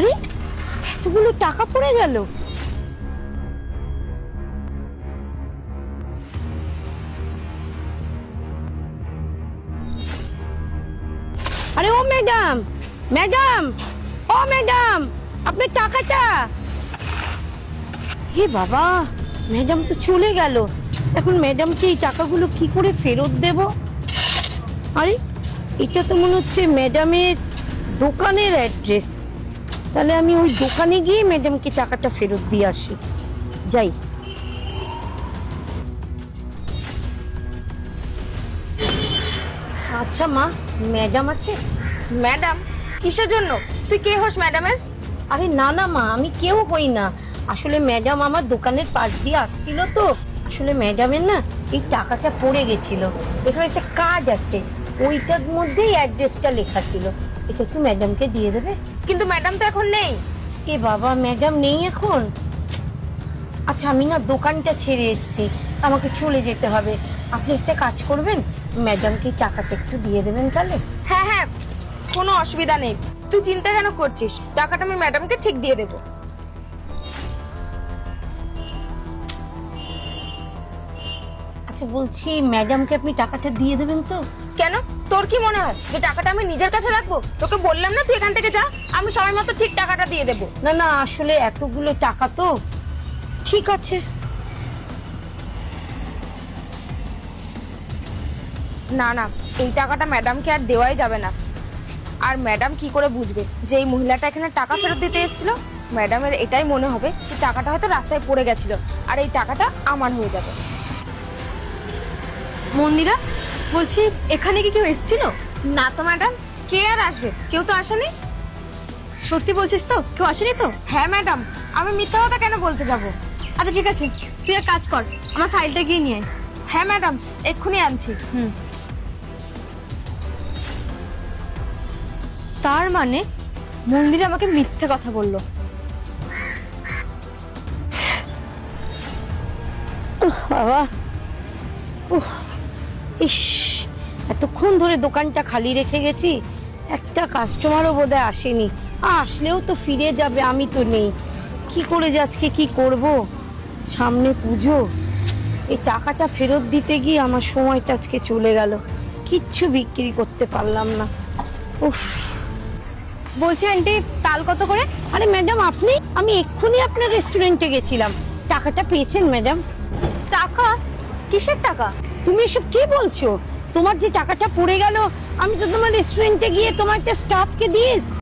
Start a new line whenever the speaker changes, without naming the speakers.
আরে এতগুলো টাকা পড়ে গেল। আরে ও ম্যাডাম, ম্যাডাম, ও ম্যাডাম, আপনার টাকাটা। হে বাবা, ম্যাডাম তো চলে গেল। এখন ম্যাডামকে এই টাকাগুলো কি করে ফেরত দেব? আরে এটা তো মনে হচ্ছে ম্যাডামের দোকানের অ্যাড্রেস। তাহলে আমি ওই দোকানে গিয়ে ম্যাডামকে টাকাটা ফেরত দিয়ে আসি। যাই। আচ্ছা মা, ম্যাডাম আছে?
ম্যাডাম? কিসের জন্য? তুই কে হোস ম্যাডামের?
আরে না না মা, আমি কেউ হই না। আসলে ম্যাডাম আমার দোকানের পাশ দিয়ে আসছিল তো। আসলে ম্যাডামের না এই টাকাটা পড়ে গেছিল। এখানে একটা কার্ড আছে, ওইটার মধ্যেই অ্যাড্রেসটা লেখা ছিল। এটা একটু ম্যাডামকে দিয়ে দেবে?
কিন্তু ম্যাডাম তো এখন নেই।
এ বাবা, ম্যাডাম নেই এখন? আচ্ছা আমি না দোকানটা ছেড়ে এসেছি, আমাকে চলে যেতে হবে। আপনি একটা কাজ করবেন, ম্যাডামকে টাকাটা একটু দিয়ে দেবেন তাহলে?
হ্যাঁ হ্যাঁ, কোনো অসুবিধা নেই, তুই চিন্তা কেন করছিস? টাকাটা আমি ম্যাডামকে ঠিক দিয়ে দেবো।
আচ্ছা বলছি, ম্যাডামকে আপনি টাকাটা দিয়ে দেবেন তো?
কেন, তোর কি মনে হয় যে টাকাটা আমি নিজের কাছে রাখবো? তোকে বললাম না তুই এখান থেকে যা, আমি সময় মতো ঠিক টাকাটা দিয়ে দেবো।
না না, আসলে এতগুলো টাকা তো। ঠিক আছে।
না না, এই টাকাটা ম্যাডামকে আর দেওয়াই যাবে না। আর ম্যাডাম কি করে বুঝবে যে এই মহিলাটা এখানে টাকা ফেরত দিতে এসেছিল? ম্যাডামের এটাই মনে হবে যে টাকাটা হয়তো রাস্তায় পড়ে গেছিল, আর এই টাকাটা আমার হয়ে যাবে।
মন্দিরা, বলছি এখানে কি কেউ এসেছিল?
না তো ম্যাডাম, কে আর আসবে? কেউ তো আসেনি।
সত্যি বলছিস তো? কেউ আসেনি তো?
হ্যাঁ ম্যাডাম, আমি মিথ্যা কথা কেন বলতে যাব?
আচ্ছা ঠিক আছে, তুই এক কাজ কর, আমার ফাইলটা গিয়ে নিয়ে আয়।
হ্যাঁ ম্যাডাম, এক্ষুনি আনছি।
তার মানে মন্দিরা আমাকে মিথ্যে কথা বললো।
বাবা, ইস, এতক্ষণ ধরে দোকানটা খালি রেখে গেছি, একটা কাস্টমারও বোধহয় আসেনি। আসলেও তো ফিরে যাবে, আমি তো নেই। কি করে যে আজকে কি করব? সামনে পুজো, এই টাকাটা ফেরত দিতে গিয়ে আমার সময়টা আজকে চলে গেল। কিচ্ছু বিক্রি করতে পারলাম না। উফ।
বলছি আন্টি, তাল কত করে?
আরে ম্যাডাম আপনি, আমি এক্ষুনি আপনার রেস্টুরেন্টে গেছিলাম। টাকাটা পেয়েছেন ম্যাডাম?
টাকা? কিসের টাকা?
তুমি এসব কি বলছো? তোমার যে টাকাটা পড়ে গেল, আমি তো তোমার রেস্টুরেন্টে গিয়ে তোমার একটা স্টাফকে দিয়েছি।